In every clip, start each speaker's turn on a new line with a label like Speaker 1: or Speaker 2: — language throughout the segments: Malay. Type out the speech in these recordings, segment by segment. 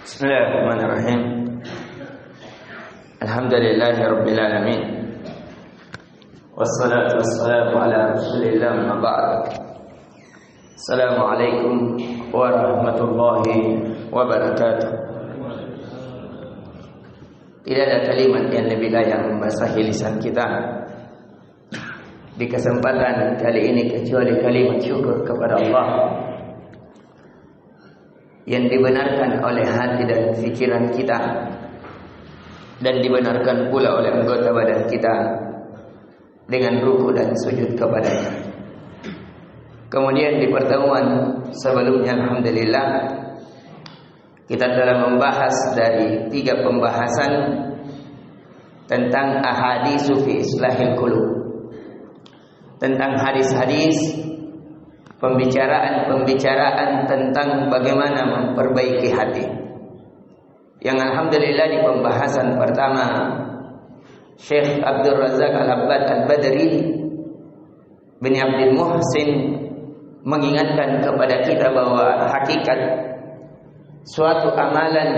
Speaker 1: Bismillahirrahmanirrahim. Alhamdulillahirabbil alamin. Wassalatu wassalamu ala Rasulillah amma ba'd. Assalamualaikum warahmatullahi wabarakatuh. Tidak ada kalimat yang lebih layak membasahi lisan kita di kesempatan kali ini kecuali kalimat syukur kepada Allah yang dibenarkan oleh hati dan fikiran kita dan dibenarkan pula oleh anggota badan kita dengan ruku dan sujud kepadanya. Kemudian di pertemuan sebelumnya alhamdulillah kita telah membahas dari 3 pembahasan tentang ahaditsu fi islahil qulub, tentang hadis-hadis, pembicaraan tentang bagaimana memperbaiki hati. Yang alhamdulillah di pembahasan pertama Syekh Abdul Razak Al-Abbad Al-Badri bin Abdul Muhsin mengingatkan kepada kita bahwa hakikat suatu amalan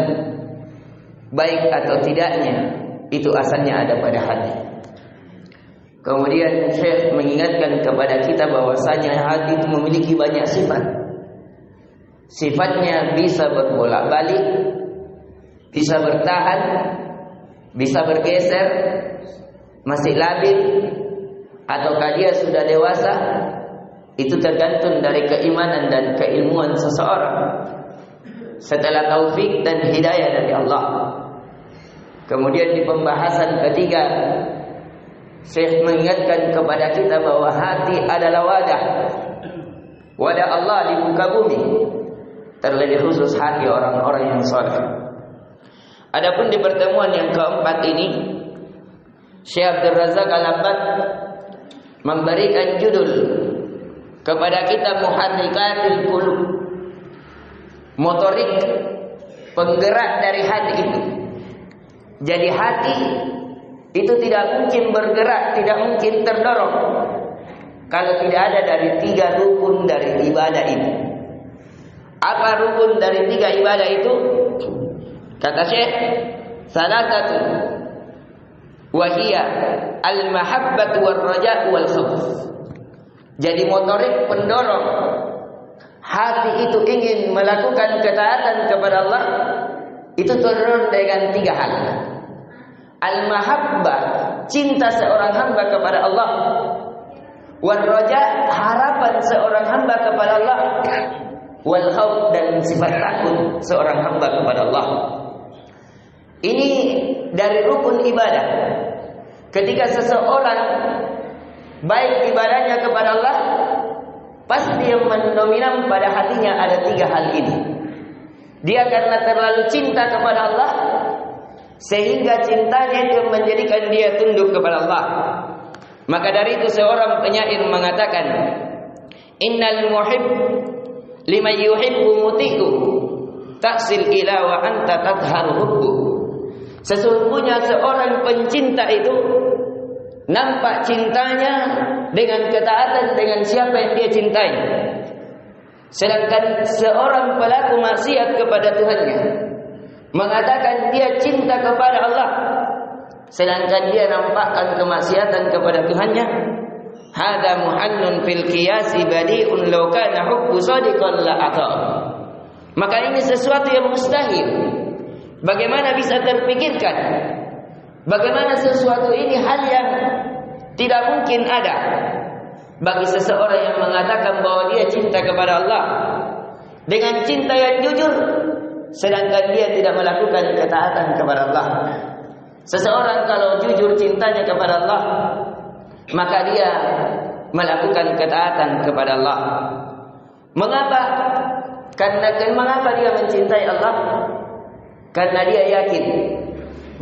Speaker 1: baik atau tidaknya itu asalnya ada pada hati. Kemudian Syekh mengingatkan kepada kita bahwasanya hati itu memiliki banyak sifat. Sifatnya bisa berbolak-balik, bisa bertahan, bisa bergeser, masih labil, ataukah dia sudah dewasa. Itu tergantung dari keimanan dan keilmuan seseorang setelah taufik dan hidayah dari Allah. Kemudian di pembahasan ketiga Syekh mengingatkan kepada kita bahwa hati adalah wadah Allah di muka bumi, terlebih khusus hati orang-orang yang saleh. Adapun di pertemuan yang keempat ini Syekh Abdul Razak Al-Abbad memberikan judul kepada kita muharrikatil qulub, motorik penggerak dari hati itu. Jadi hati itu tidak mungkin bergerak, tidak mungkin terdorong kalau tidak ada dari 3 rukun dari ibadah ini. Apa rukun dari 3 ibadah itu? Kata Syekh, salatatu wahiyya al-mahabbatu war-raja' wal-khauf. Jadi motorik pendorong hati itu ingin melakukan ketaatan kepada Allah itu terdorong dengan 3 hal. Al-mahabbah, cinta seorang hamba kepada Allah. Wal-raja, harapan seorang hamba kepada Allah. Wal-khauf, dan sifat takut seorang hamba kepada Allah. Ini dari rukun ibadah. Ketika seseorang baik ibadahnya kepada Allah, pasti yang mendominan pada hatinya ada 3 hal ini. Dia karena terlalu cinta kepada Allah, sehingga cintanya itu menjadikan dia tunduk kepada Allah. Maka dari itu seorang penyair mengatakan, innal muhib liman yuhibbu muti'u taksil ila wa anta tadharu hubbu. Sesungguhnya seorang pencinta itu nampak cintanya dengan ketaatan dengan siapa yang dia cintai. Sedangkan seorang pelaku maksiat kepada Tuhannya mengatakan dia cinta kepada Allah, sedangkan dia nampakkan kemaksiatan kepada Tuhannya. Hada muhannun fil qiyasi badi'un law kana hubbu sadiqan la ata. Maka ini sesuatu yang mustahil. Bagaimana bisa terpikirkan? Bagaimana sesuatu ini hal yang tidak mungkin ada bagi seseorang yang mengatakan bahwa dia cinta kepada Allah dengan cinta yang jujur, sedangkan dia tidak melakukan ketaatan kepada Allah. Seseorang kalau jujur cintanya kepada Allah, maka dia melakukan ketaatan kepada Allah. Mengapa? Mengapa dia mencintai Allah? Karena dia yakin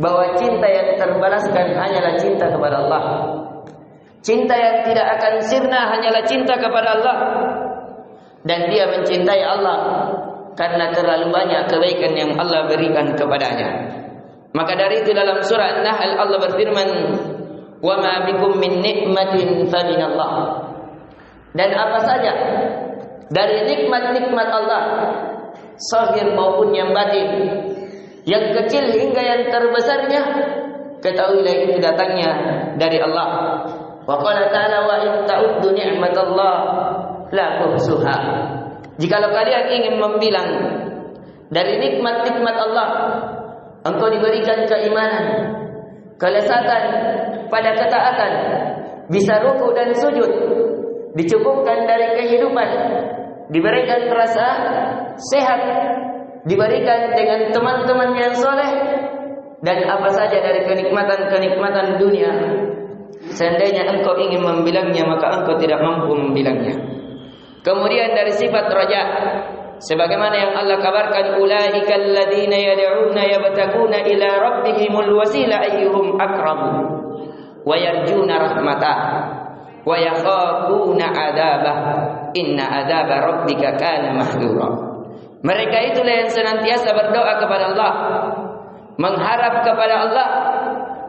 Speaker 1: bahwa cinta yang terbalaskan hanyalah cinta kepada Allah. Cinta yang tidak akan sirna hanyalah cinta kepada Allah. Dan dia mencintai Allah karena terlalu banyak kebaikan yang Allah berikan kepadanya. Maka dari itu dalam surah An-Nahl Allah berfirman, "Wa ma bikum min ni'matin fa minallah." Dan apa saja dari nikmat-nikmat Allah, zahir maupun yang batin, yang kecil hingga yang terbesarnya, ketahuilah itu datangnya dari Allah. Wa qala ta'ala wa in ta'uddu ni'matallah la tuhsuha. Jikalau kalian ingin membilang dari nikmat-nikmat Allah, engkau diberikan keimanan, kelezatan pada ketaatan, bisa ruku dan sujud, dicukupkan dari kehidupan, diberikan rasa sehat, diberikan dengan teman-teman yang soleh, dan apa saja dari kenikmatan-kenikmatan dunia. Seandainya engkau ingin membilangnya, maka engkau tidak mampu membilangnya. Kemudian dari sifat raja, sebagaimana yang Allah kabarkan, ulaikal ladzina yad'una yabtaguna ila rabbihimul wasila ayyuhum aqrabu wa yarjuna rahmatah wa yakhafuna 'adzabah inna 'adzaba rabbika kana mahdura. Mereka itulah yang senantiasa berdoa kepada Allah, mengharap kepada Allah.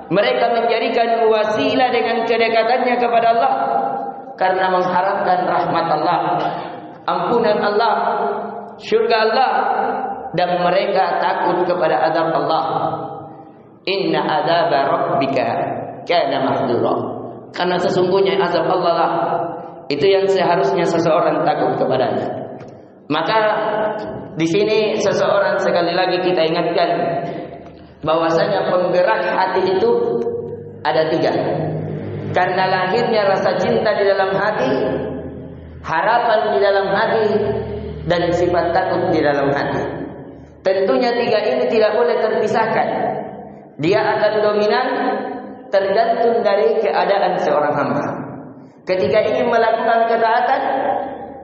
Speaker 1: Mereka menjadikan wasilah dengan kedekatannya kepada Allah karena mengharapkan rahmat Allah, ampunan Allah, syurga Allah, dan mereka takut kepada azab Allah. Inna adzaba rabbika kana mahdura. Karena sesungguhnya azab Allah lah itu yang seharusnya seseorang takut kepadanya. Maka di sini seseorang sekali lagi kita ingatkan bahwasanya penggerak hati itu ada 3. Karena lahirnya rasa cinta di dalam hati, harapan di dalam hati, dan sifat takut di dalam hati. Tentunya 3 ini tidak boleh terpisahkan. Dia akan dominan tergantung dari keadaan seorang hamba. Ketika ingin melakukan ketaatan,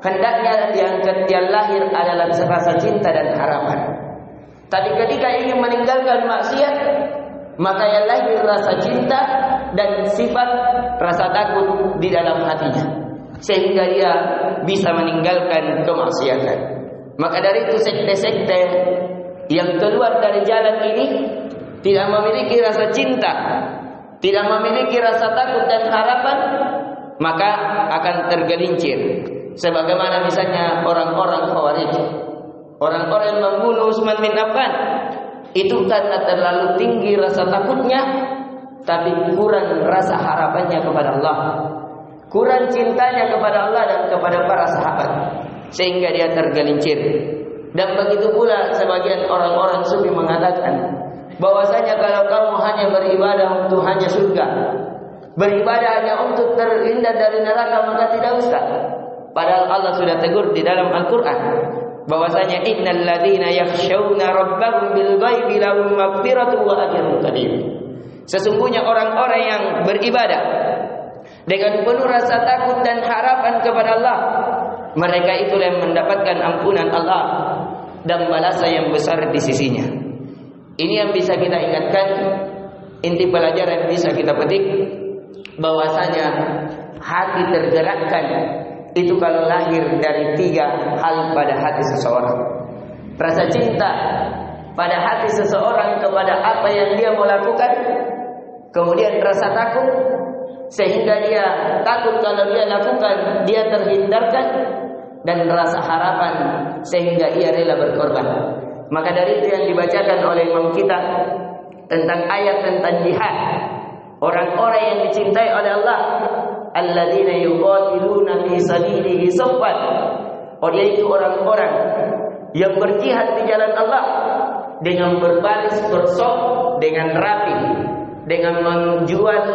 Speaker 1: hendaknya yang lahir adalah rasa cinta dan harapan. Tapi ketika ingin meninggalkan maksiat, maka yang lahir rasa cinta dan sifat rasa takut di dalam hatinya, sehingga dia bisa meninggalkan kemaksiatan. Maka dari itu sekte-sekte yang keluar dari jalan ini tidak memiliki rasa cinta, tidak memiliki rasa takut dan harapan, maka akan tergelincir. Sebagaimana misalnya orang-orang Khawarij, orang-orang yang membunuh Utsman bin Affan, itu karena terlalu tinggi rasa takutnya, tapi kurang rasa harapannya kepada Allah, kurang cintanya kepada Allah dan kepada para sahabat, sehingga dia tergelincir. Dan begitu pula sebagian orang-orang sufi mengatakan bahwasanya kalau kamu hanya beribadah untuk hanya surga, beribadah hanya untuk terhindar dari neraka, maka tidak usah. Padahal Allah sudah tegur di dalam Al-Quran bahwasanya innal ladzina yakhshawna rabbahum bil ghaibi lahum maghfiratun wa ajrun karim. Sesungguhnya orang-orang yang beribadah dengan penuh rasa takut dan harapan kepada Allah, mereka itulah yang mendapatkan ampunan Allah dan balasan yang besar di sisinya. Ini yang bisa kita ingatkan, inti pelajaran bisa kita petik, bahwasanya hati tergerakkan itu kalau lahir dari 3 hal pada hati seseorang. Rasa cinta pada hati seseorang kepada apa yang dia mau lakukan, kemudian rasa takut sehingga dia takut kalau dia lakukan dia terhindarkan, dan rasa harapan sehingga ia rela berkorban. Maka dari itu yang dibacakan oleh imam kita tentang ayat tentang jihad, orang-orang yang dicintai oleh Allah, alladzina yuqatiluna fi sabilihi saffan, yaitu orang-orang yang berjihad di jalan Allah dengan berbaris bersaf, dengan rapi, dengan menjual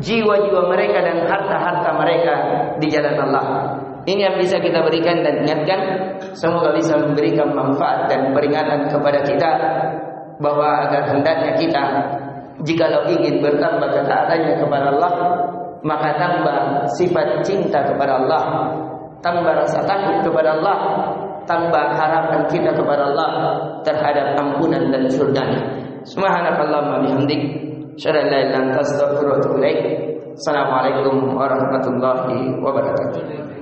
Speaker 1: jiwa-jiwa mereka dan harta-harta mereka di jalan Allah. Ini yang bisa kita berikan dan ingatkan. Semoga bisa memberikan manfaat dan peringatan kepada kita bahwa agar hendaknya kita jikalau ingin bertambah ketaatannya kepada Allah, maka tambah sifat cinta kepada Allah, tambah rasa takut kepada Allah, tambah harapan kita kepada Allah terhadap ampunan dan surganya. Subhanakallahumma bihamdik, asyhadu an la ilaha illa anta, astaghfiruka wa atubu ilaik. Assalamualaikum warahmatullahi wabarakatuh.